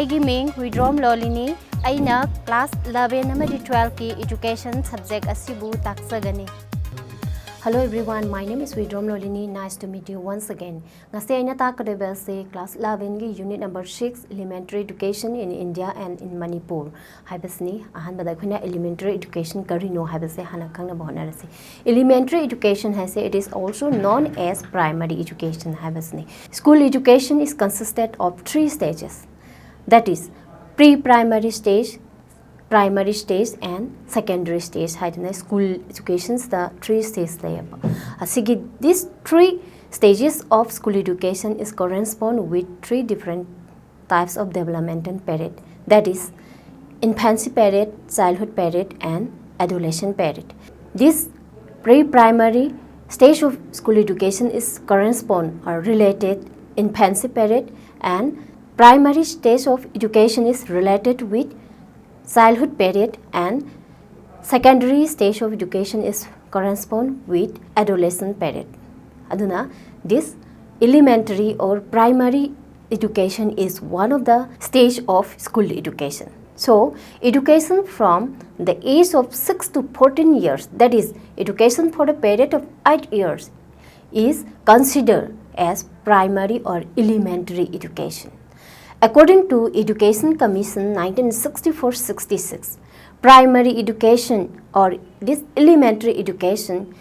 ꯑꯩꯒꯤ ꯃꯤꯡ ꯍꯨꯏꯗ꯭ꯔꯣꯝ ꯂꯣꯂꯤꯅꯤ ꯑꯩꯅ class 11 ꯑꯃꯗꯤ 12 ꯀꯤ education subject ꯑꯁꯤꯕꯨ ꯇꯥꯛꯆꯒꯅꯤ. Hello everyone, my name is Huidrom Lolini. Nice to meet you once again. Ngasi aina takadeba se class 11 gi unit number 6 elementary education in India and in Manipur. Haibasni ahan bada khuna elementary education karino haibase hana khangna bahonarasi. Elementary education has it is also known as primary education haibasni. School education is consisted of 3 stages. That is pre-primary stage, primary stage and secondary stage. School education is the 3 stages there. These 3 stages of school education is correspond with 3 different types of developmental period. That is infancy period, childhood period and adolescent period. This pre-primary stage of school education is correspond or related infancy period, and primary stage of education is related with childhood period, and secondary stage of education is correspond with adolescent period. Aduna, this elementary or primary education is one of the stage of school education. So, education from the age of 6 to 14 years, that is education for a period of 8 years, is considered as primary or elementary education. According to Education Commission 1964-66, primary education or this elementary education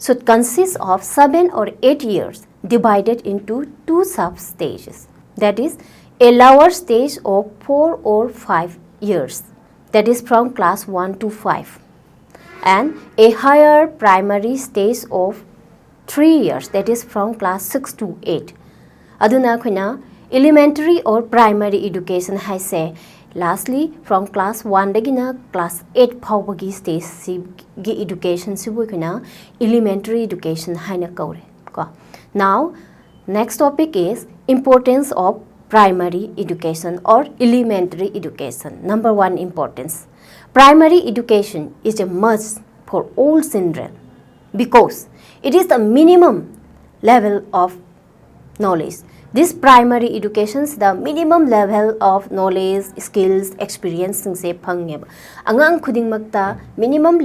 should consist of 7 or 8 years divided into 2 sub-stages. That is a lower stage of 4 or 5 years, that is from class 1 to 5, and a higher primary stage of 3 years, that is from class 6 to 8. Aduna khuna elementary or primary education hai se lastly from class 1 dagina class 8 phawbagi stage si gi education si buikuna elementary education haina kaure ko. Now next topic is importance of primary education or elementary education. Number 1 importance. Primary education is a must for all children because it is the minimum level of knowledge. This primary education is the minimum level of knowledge, skills, experience se phangeba. Angang khuding makta minimum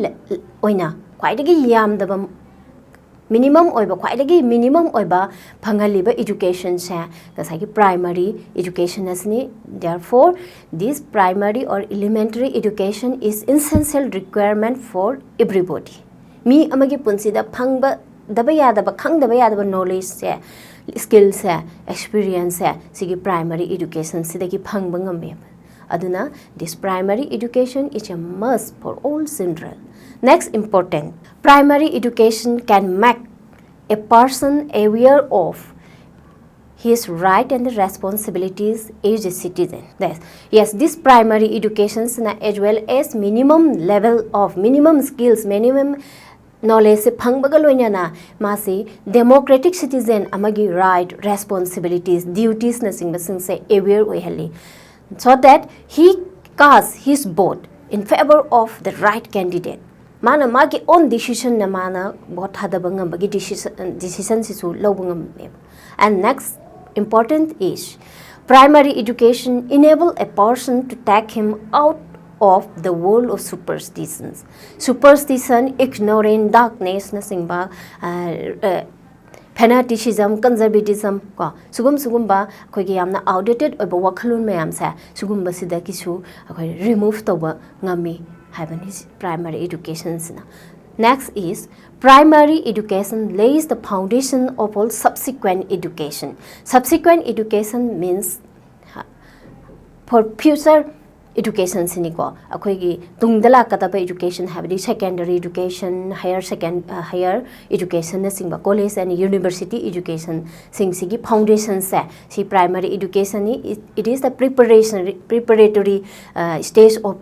oina khwaidagi yamdaba minimum oiba khwaidagi minimum oiba phangaliba education se kasagi primary education asni. Therefore, this primary or elementary education is essential requirement for everybody. Mi amagi punsida phangba daba yadaba khang daba yadaba knowledge se skills hai, experience hai, sigi primary education sidagi phangba ngame. Aduna, this primary education is a must for all children. Next important, primary education can make a person aware of his right and responsibilities as a citizen. Yes, this primary education as well as minimum level of minimum skills, minimum knowledge se phangbaga loinana masi democratic citizen amagi right, responsibilities, duties na singba singse aware oihali, so that he casts his vote in favor of the right candidate. Mana magi own decision na mana vote hadaba ngambagi decision sisu lobungam. And next important is primary education enable a person to take him out of the world of superstitions. Superstition, ignorance, darkness, nothing but fanaticism, conservatism, sugumba, koyamna outdated or wakalun mayamsa, sugumba sidakisu, remove the ngami, having his primary education. Next is primary education lays the foundation of all subsequent education. Subsequent education means for future education siniko akoigi tungdala kataba education habdi secondary education, higher education na singba college and university education sing foundation se si primary education it is the preparatory stage of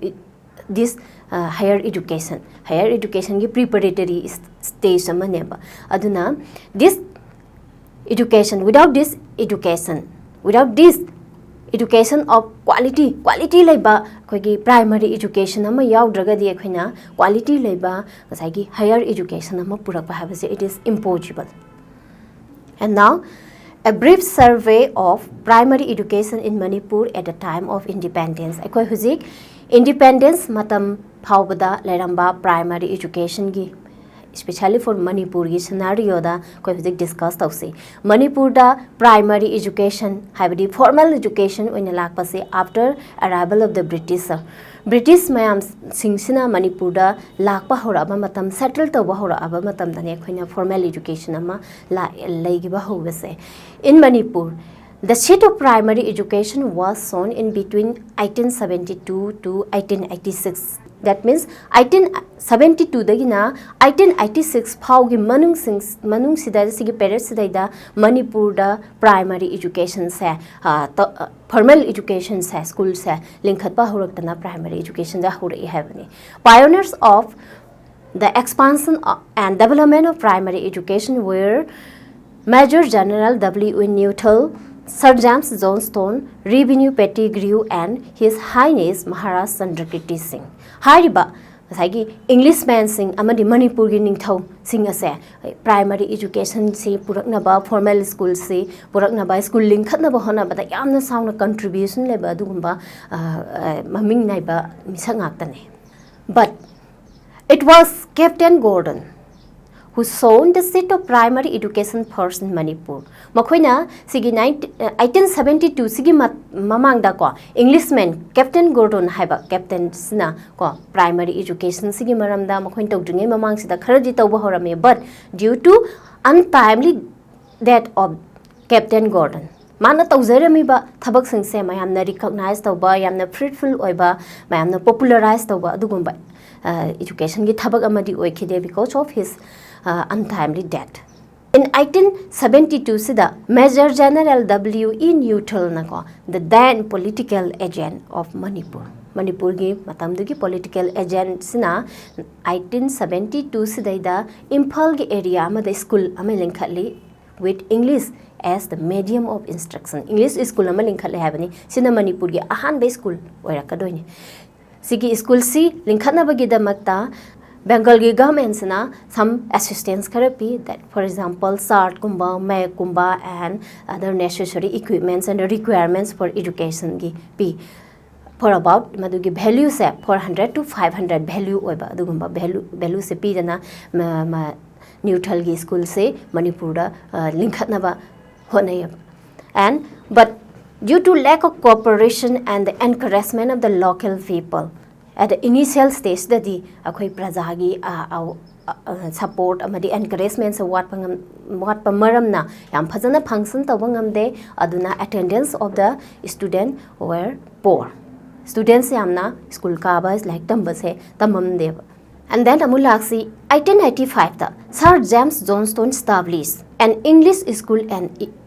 this higher education gi preparatory stage amaneba. Aduna this education without this education of quality leba koigi primary education ama yaudragadi akhina quality leba kasai higher education ama purakpa habase it is impossible. And now A brief survey of primary education in Manipur at the time of independence. Akhoi huzik independence matam phawbada leramba primary education gi especially for Manipur gi scenario da koi huzik discuss tausi. Manipur da primary education habdi formal education oina lakpa se after arrival of the British mayam singsina Manipur da lakpa horaba matam settle tawba horaba matam dane khoina formal education ama laigiba hobase. In Manipur, the seat of primary education was shown in between 1872 to 1886. That means 1872 dagina 1886 phawgi manung sida sigi period sida da Manipur da primary education se formal education se school se linkhatpa horaktana primary education da horai habani. Pioneers of the expansion and development of primary education were Major General W. Newton, Sir James Johnstone, Revenue Pettigrew, and His Highness Maharaj Chandrakirti Singh. Hariba, Englishman Singh, Amadi Manipur Ningthau Singh ase primary education se puraknaba formal school se puraknaba school linkhatnaba honaba da yamna sauna contribution leba adugumba maming naiba misangak. But it was Captain Gordon who sown the seed of primary education first in Manipur. Makoina sigi 1872 sigi mamangda ko Englishman Captain Gordon haiba captain sina ko primary education sigi maramda makoin tawdringe mamang sida kharaji tawba horame, but due to untimely death of Captain Gordon mana tawzarami ba thabak singse mayamna recognize tawba yamna fruitful oiba mayamna popularize tawba adugumba education gi thabak amadi oikhide because of his untimely death. In 1872 sida Major General W. E. Newton nako the then political agent of Manipur. Manipur gi matamdugi political agent sina 1872 sida da Imphal gi area amada school ama linkhatli with English as the medium of instruction. English school ama linkhatli habani sina Manipur gi ahanba school oirakadoini. Sigi school si linkhatna bagi damakta Bengal government na some assistance therapy that for example SART kumba, MAC kumba and other necessary equipments and requirements for education gi p for about madugi value se 400 to 500 value oiba adugumba value se p dana neutral gi school se Manipur da linkhatna ba honay and but due to lack of cooperation and the encouragement of the local people at the initial stage dadi akhoi prajagi support amadi encouragement se wat maramna yam phajana function tawangam aduna attendance of the student were poor. Students yamna school ka ba like tamba se tamam de. And then amulaksi 1895 da Sir James Johnstone established an English school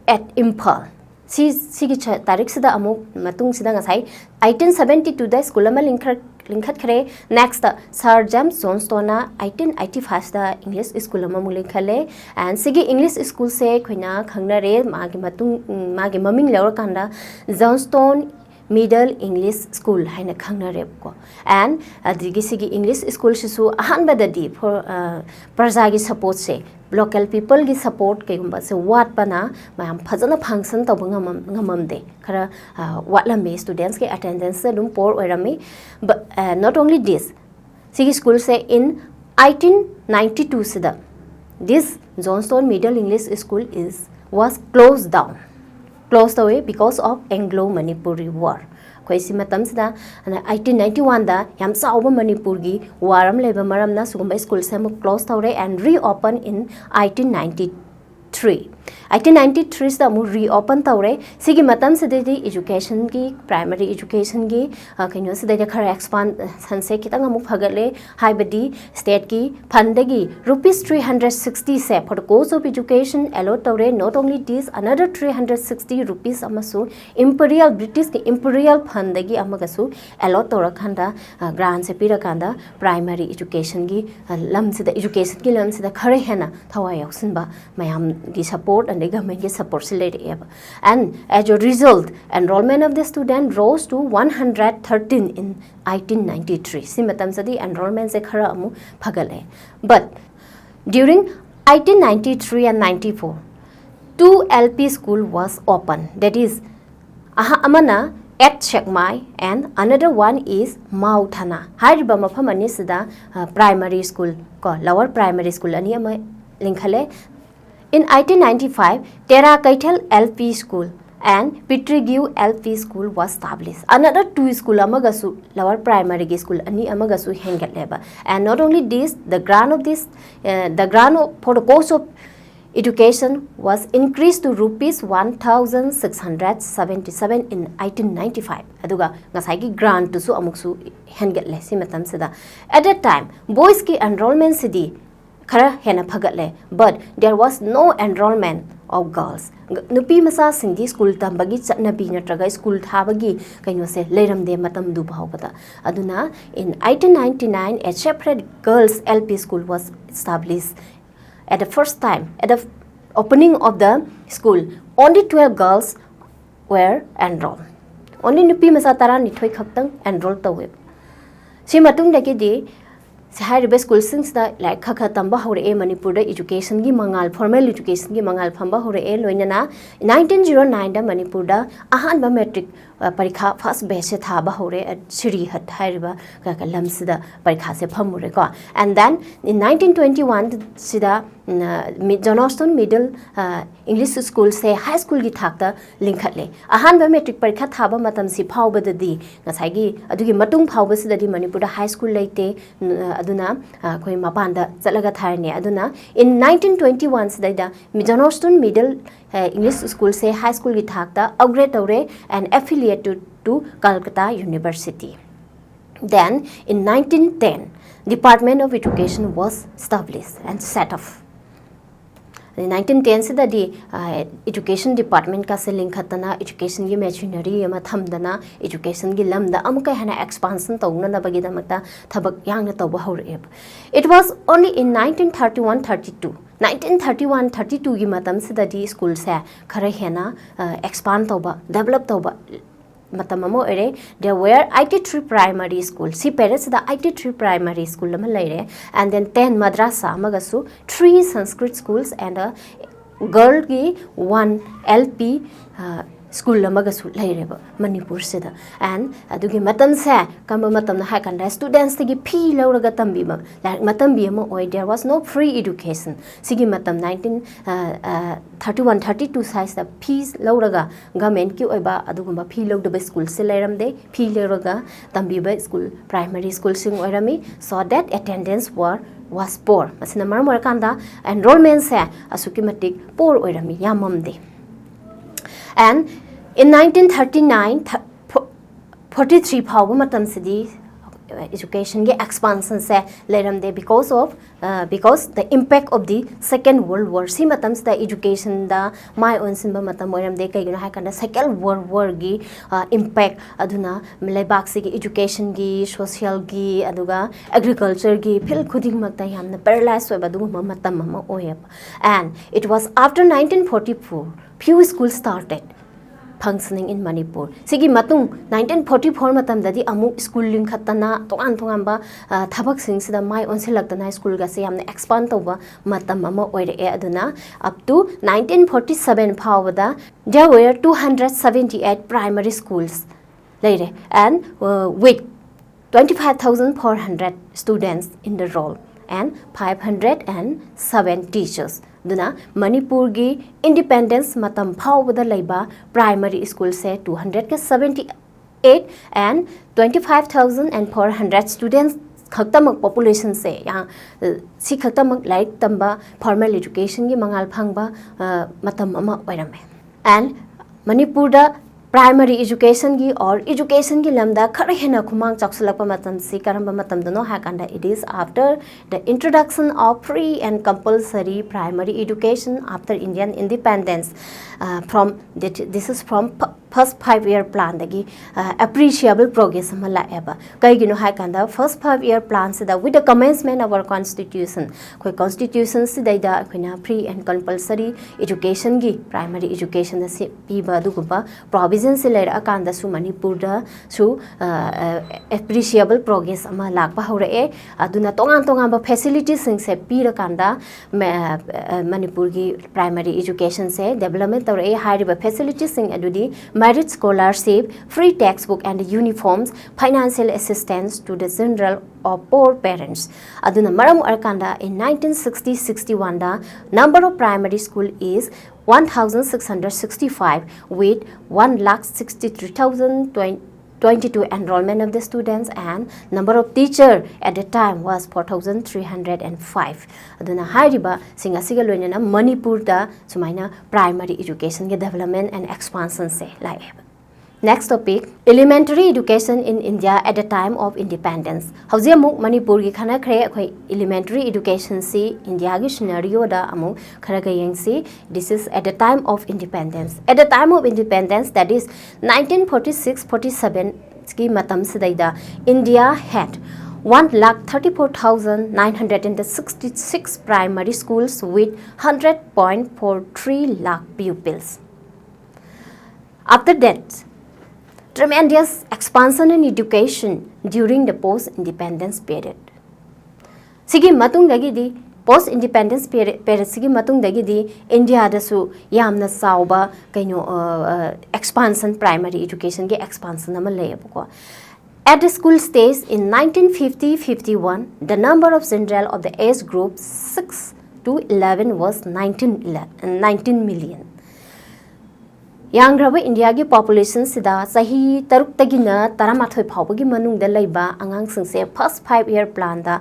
at Imphal. Sigi tarik sida amuk matung sida ngasai 1872 da school ama linkhat khare. Next Sir James Johnstone 1885 da English school ama linkhle and sigi English school se khoina khangnare magi maming lawra kanda Johnstone Middle English School haina khangnare ko and adigi sigi English school sisu ahan badadi for prajagi support se local people gi support ke gumba se wat pana mayam phajana function tabanga ngamam de khara watlambe students ke attendance dum por oirami. But not only this sigi school se in 1892 sida this Johnstone Middle English School was closed away because of Anglo-Manipuri War. Koisi matam sida 1891 da yam chawba Manipur gi waram leba maramna sugumba school se mu close tawre and reopen in 1893. 1893 da mu reopen tawre sigi matam sida education gi primary education gi kaino sida khara expand sanse kitang amu phagale haibadi state gi fund gi rupees 360 se for the course of education allot tawre. Not only this another 360 rupees amasu imperial British ki imperial fund gi amagasu allot tawra khanda grant se pira kanda primary education gi lam sida education gi lam sida khare hena thawai yaksinba mayam gi support and the government gi support silate and as a result enrollment of the student rose to 113 in 1893. Simatam sadi enrollment se khara amu phagale. But during 1893 and 94 2 LP school was opened. That is, amana at Shekmai and another one is Mau Thana. Hariba mafam ani sida primary school ko lower primary school ani ama linkhale. In 1895, Tera Kaitel LP school and Pitrigu LP school was established. Another 2 school amagasu lower primary school ani amagasu hengat leba. And not only this, the grant for the course of education was increased to rupees 1,677 in 1895. Aduga ngasai grant to su amuksu hengat le si matam sida. At that time, boys ki enrollment sidi khara hena phagatle, but there was no enrollment of girls. Nupi masa singgi school tambagi chatnabi natraga school thabagi kaino se leiramde matam du bhaubada. Aduna in 1899 a separate girls LP school was established. At the first time, at the opening of the school, only 12 girls were enrolled. Only nupi masa tara nithoi khaktang enrolled tawe. Si matung dagi di Sahariba school since the like Kaka Tamba Hore Manipur education gi mangal formal education gi mangal phamba hore loinana 1909 da Manipur da ahanba metric parikha first batch se thaba hore at Siri hat hariba ka lamsida parikha se phamure ko. And then in 1921 sida Johnston Middle English school se high school gi thakta linkhatle ahanba metric parikha thaba matam si phawba di ngasai gi adugi matung phawba sida di Manipur da high school leite aduna koi mapanda chalaga tharne aduna in 1921 sida Johnston Middle English school se high school gi thakta upgrade tawre and affiliated to Calcutta University. Then in 1910 Department of Education was established and set up. In 1910 se da di education department ka se link khatana education gi machinery ama thamdana education gi lamda amka hana expansion tawna na bagi damakta thabak yang na tawba hore. It was only in 1931-32 1931-32 gi matam se da di school se khara hena expand tawba develop tawba matamamo ere there were 83 primary school si parents the 83 primary school lama laire and then 10 madrasa amagasu 3 Sanskrit schools and a girl gi 1 LP school lamagasu laireba Manipur sida and adugi matam sa kamba matam na hakanda students tigi fee lawraga tambi ma like matam bi mo oi there was no free education sigi matam 1931-32 size the fees lawraga government ki oiba adugumba fee lawdaba school se lairamde fee lawraga tambi ba school primary school sing oirami so that attendance was poor masina maramora kanda enrollment sa asuki matik poor oirami yamamde. And in 1939-43 phawba matam sidi education ge expansion se leramde because the impact of the Second World War si matam the education da mai onsin ba matam oramde kaigino hakanda Second World War gi impact aduna lebak si education gi social gi aduga agriculture gi phil khuding makta yamna paralyzed oiba du matam ma oyap. And it was after 1944 few schools started functioning in Manipur. Sigi matung 1944 matam dadi amuk school link khatana tongan ba thabak sing sida mai onsilaktana school ga se yamna expand tawba matam ama oire aduna up to 1947 phawada there were 278 primary schools later and with 25,400 students in the roll and 507 teachers. Duna Manipur gi independence matam phawbada laiba primary school se 278 and 25,400 students khaktamak population se yang si khaktamak like tamba formal education gi mangal phangba matam ama oirame. And Manipur da primary education gi or education gi lamda khara hena khumang chaksulakpa matam si karamba matam dono hakanda it is after the introduction of free and compulsory primary education after Indian independence this is from first 5-year plan dagi appreciable progress ama la eba kai gino hai kanda first 5-year plan sida with the commencement of our constitution koi constitution sida da khoina free and compulsory education gi primary education da se piba duguba provision se lera kanda su manipur da su appreciable progress ama lakpa hore e aduna tongan ba facilities sing se pira kanda manipur gi primary education se development tore high facilities sing adudi merit scholarship, free textbook and uniforms, financial assistance to the general or poor parents. Aduna maram arkanda in 1960-61 da number of primary school is 1665 with 1,63,022 enrollment of the students and number of teacher at the time was 4,305. Aduna hairiba singa siga loina Manipur da sumaina primary education ke development and expansion se lai. Next topic, elementary education in India at the time of independence. Hauji amuk Manipur gi khana khre akhoi elementary education si India gi scenario da amuk khara ga yeng si. This is at the time of independence. At the time of independence, that is 1946-47 ki matam sidaida India had 1,34,966 primary schools with 100.43 lakh pupils. After that, tremendous expansion in education during the post-independence period. Sigi matung dagi di post-independence period sigi matung dagi di India da su yamna sauba kaino expansion primary education ge expansion nama layabo. At the school stage in 1950-51, the number of children of the age group 6 to 11 was 19 million. Young Rava India gi population sida sahi taruk tagina taramathoi phawbagi manung da leiba angang singse first 5-year plan da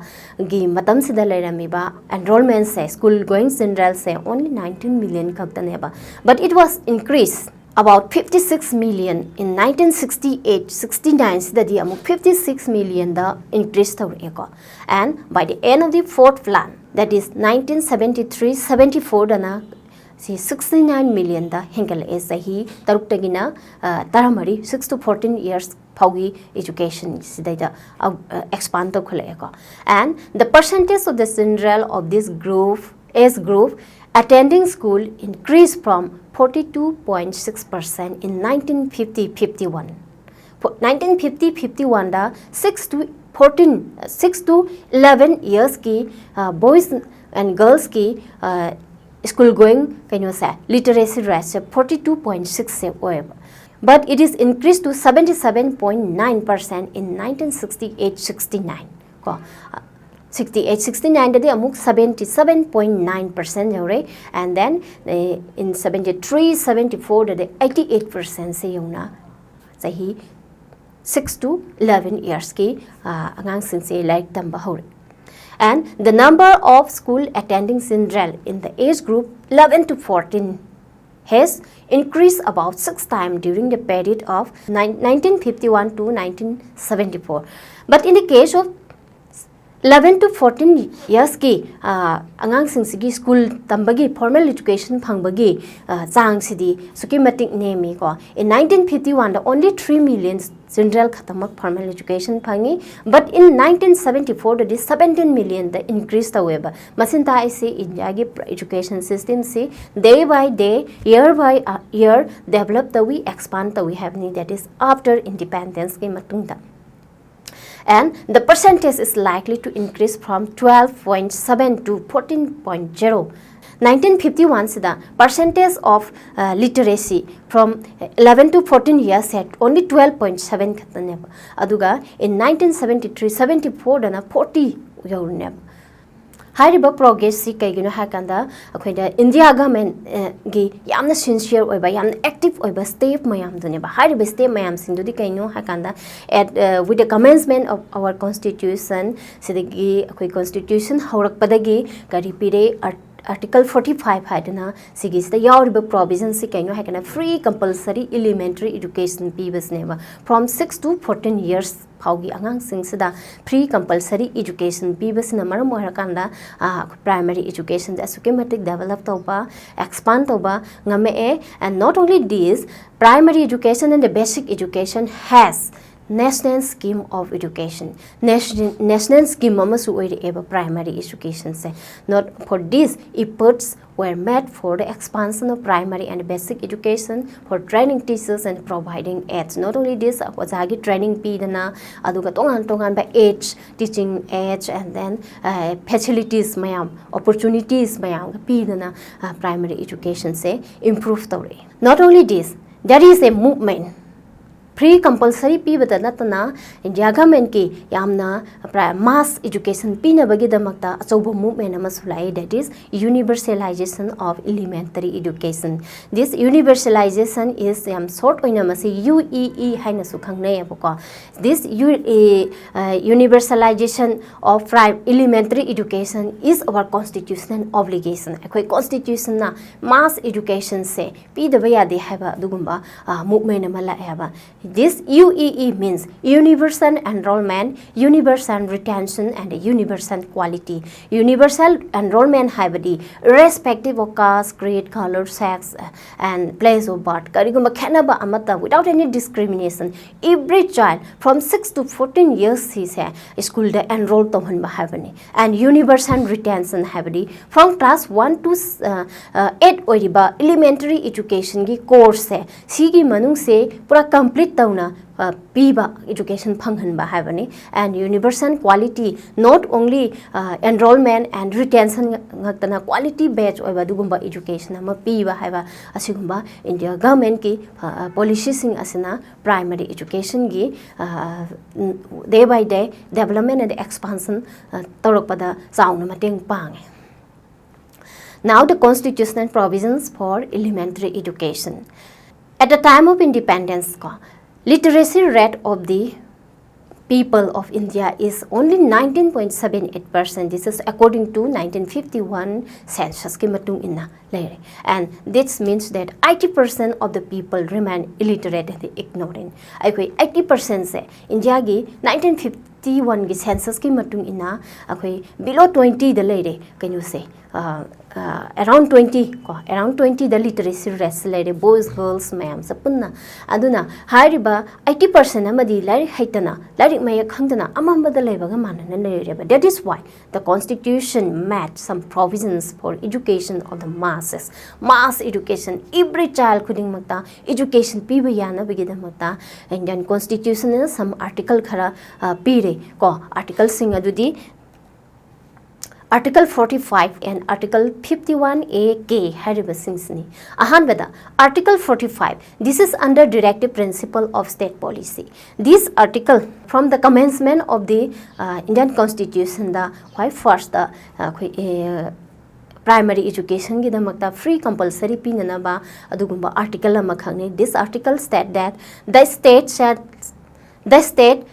gi matam sida leirami ba enrollment se school going children se only 19 million kaktane ba, but it was increased about 56 million in 1968-69 sida di amuk 56 million da increase tawreko, and by the end of the fourth plan, that is 1973-74 dana 69 million da hingal is sahi taruk tagina taramari 6 to 14 years phogi education sidaida expand to khuleko, and the percentage of the children of this age group attending school increased from 42.6% in 1950-51. 1950-51 da 6 to 11 years ki boys and girls ki school going literacy rate 42.6, but it is increased to 77.9% in 1968-69. 68-69 dadi amuk 77.9% jore, and then in 73-74 dadi 88% se yona sahi 6 to 11 years ki angang sinse like tamba hore. And the number of school attending children in the age group 11 to 14 has increased about 6 times during the period of 1951 to 1974. But in the case of 11 to 14 years ki angang singsigi school tambagi formal education phangbagi chang sidi suki matik nemi ko. In 1951 only 3 million children khatamak formal education phangi, but in 1974 that is 17 million the increase taweba. Masinta I see India gi education system see day by day, year by year develop the we expand the we have need, that is after independence ki matungda. And the percentage is likely to increase from 12.7 to 14.0. 1951 sida percentage of literacy from 11 to 14 years had only 12.7 khataneba, aduga in 1973-74 dana 40 yawneb. Hariba progress si kaigino hakanda akhoida India government gi yamna sincere oiba yamna active oiba step mayam duneba. Hariba step mayam sindudi kaino hakanda at with the commencement of our constitution sidagi akhoi constitution haurak padagi kari pire Article 45 haidana sigisida yauriba provision si kaino haikana free compulsory elementary education pibasneba from 6 to 14 years phaugi angang singsida free compulsory education pibasina maram oirakanda primary education systematic develop toba expand toba ngame and not only this primary education and the basic education has National Scheme of Education. National Scheme amasu oire eba primary education se. Not for this, efforts were made for the expansion of primary and basic education for training teachers and providing aids. Not only this, wazagi training pidana aduga tongan by age, teaching age, and then facilities mayam, opportunities mayam pidana primary education se improve tore. Not only this, there is a movement. Pre-compulsory pibada natana India government ki yamna mass education pinabagi damakta achauba movement ama sulai, that is universalization of elementary education. This universalization is short oina masi UEE haina su khangnai aboko. This universalization of elementary education is our constitutional obligation. Akoi constitution na mass education se pidaba yade haba dugumba movement ama la haba. This UEE means universal enrollment, universal retention, and universal quality. Universal enrollment habadi irrespective of caste, creed, color, sex, and place of birth. Kariguma khanaba amata without any discrimination. Every child from 6 to 14 years is school de enrolled to habani. And universal retention habadi from class 1 to 8 oriba elementary education ki course hai. Sigi manung se pura complete tauna piba education phanghan ba habani. And universal quality not only enrollment and retention ngakana quality batch oiba dugumba education ama piba haiba asigumba India government ki policy sing asina primary education gi day by day development and expansion torokpada sauna mateng pange. Now the constitutional provisions for elementary education. At the time of independence, literacy rate of the people of India is only 19.78%. This is according to 1951 census ki matung ina lere. And this means that 80% of the people remain illiterate and ignorant. Akoi 80% se India gi 1951 gi census ki matung ina akoi below 20 the lere. Can you say? Around 20 the literacy rate lere, boys, girls, ma'am, sapunna. Aduna, hariba 80% amadi lari haitana, lari maya khandana, amamba the lebaga manana. That is why the constitution made some provisions for education of the masses. Mass education, every child coulding mata, education pibayana begida mata, and then constitution some article khara pire, article singa dudi. Article 45 and Article 51A(k) hariba singsni. Ahanbada Article 45. This is under directive principle of state policy. This article from the commencement of the Indian Constitution, the why first the primary education gi damakta free compulsory pinana adugumba article ama khangni. This article state that the state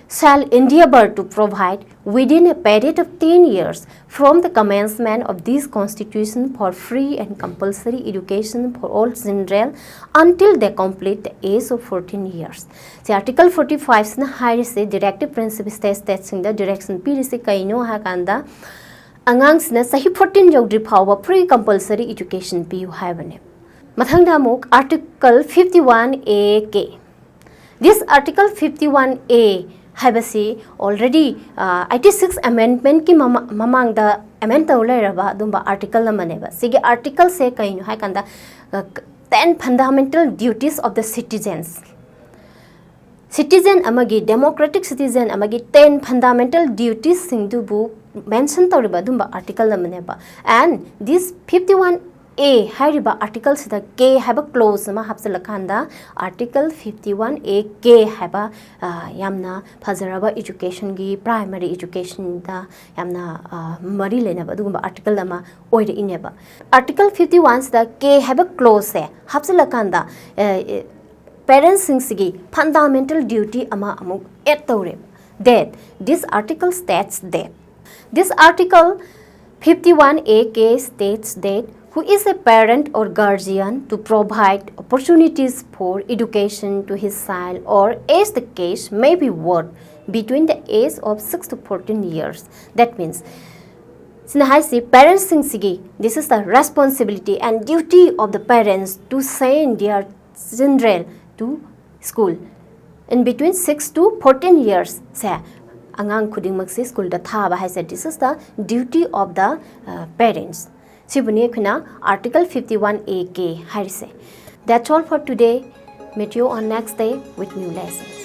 shall endeavor to provide within a period of 10 years from the commencement of this constitution for free and compulsory education for all children until they complete the age of 14 years. So Article 45 na high say directive principle states the direction PDC kaino hakanda angangs na sahi 14 jogdri phawa free compulsory education pu haibane. Mathangda muk Article 51A(k). This Article 51A habasi already 86 amendment ki mamang da amend tawlairaba dumba article namaneba. Sige article se kaino haikanda 10 fundamental duties of the citizens. Citizen amagi democratic citizen amagi 10 fundamental duties singdubu mention tawriba dumba article namaneba. And this 51A hariba article sida K haba clause ma hapsalakanda Article 51A(k) haba yamna phazaraba education gi primary education da yamna mari lenaba dugumba article ama oire ineba. Article 51 sida K haba clause se hapsalakanda parents sing fundamental duty ama amuk add tawre that this article states that this article 51A states that who is a parent or guardian to provide opportunities for education to his child, or as the case may be worth, between the age of 6 to 14 years. That means parents this is the responsibility and duty of the parents to send their children to school in between 6 to 14 years. Angang khuding magsi school da thaba hai said this is the duty of the parents. Sibuni khuna Article 51A hai se. That's all for today. Meet you on next day with new lessons.